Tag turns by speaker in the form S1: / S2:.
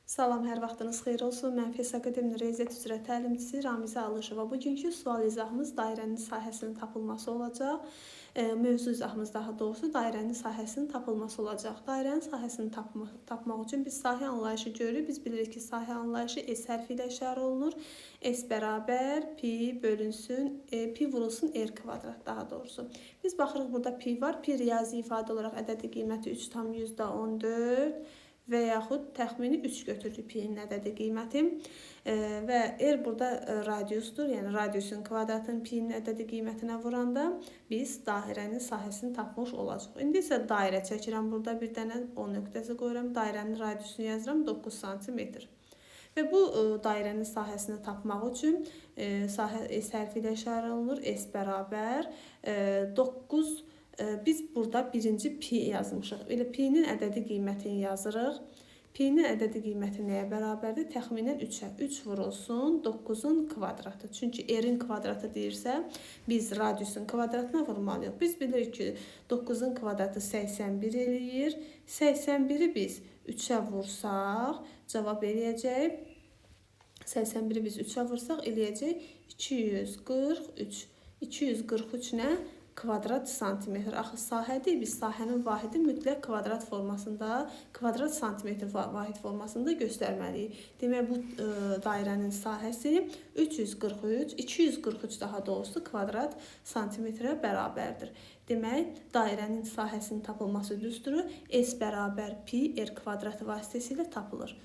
S1: Salam, hər vaxtınız xeyir olsun. Mən FES Akademinin riyaziyyat üzrə təlimçisi Ramizə Alışova. Bugünkü sual izahımız dairənin sahəsinin tapılması olacaq. Mövzu izahımız daha doğrusu dairənin sahəsinin tapılması olacaq. Dairənin sahəsini tapmaq üçün biz sahə anlayışı görürük. Biz bilirik ki, sahə anlayışı S hərfi ilə işarə olunur. S bərabər pi bölünsün, pi vurulsun R kvadrat daha doğrusu. Biz baxırıq burada pi var. Pi riyazi ifadə olaraq ədədi qiyməti 3,14 və yaxud təxmini 3 götürürük pi-nin ədədi qiyməti və R burada radiusdur, yəni radiusun kvadratını pi-nin ədədi qiymətinə vuranda biz dairənin sahəsini tapmış olacaq. İndi isə dairə çəkirəm, burada bir dənə 10 nöqtəsi qoyuram, dairənin radiusunu yazıram 9 sm. Və bu dairənin sahəsini tapmaq üçün sahə S hərfi ilə işarə olunur, S bərabər 9. Biz burada birinci pi yazmışıq. Elə pi-nin ədədi qiymətini yazırıq. Pi-nin ədədi qiyməti nəyə bərabərdir? Təxminən 3-ə. 3 vurulsun 9-un kvadratı. Çünki R-in kvadratı deyirsə, biz radiusun kvadratına vurmalıyıq. Biz bilirik ki, 9-un kvadratı 81 eləyir. 81-i biz 3-ə vursaq, cavab eləyəcək. 81-i biz 3-ə vursaq, eləyəcək 243. 243 nə? Kvadrat santimetr. Axı sahədir, biz sahənin vahidi mütləq kvadrat formasında, kvadrat santimetr vahid formasında göstərməliyik. Demək, bu dairənin sahəsi 243 daha doğrusu kvadrat santimetrə bərabərdir. Demək, dairənin sahəsinin tapılması düsturu S bərabər pi R kvadratı vasitəsilə tapılır.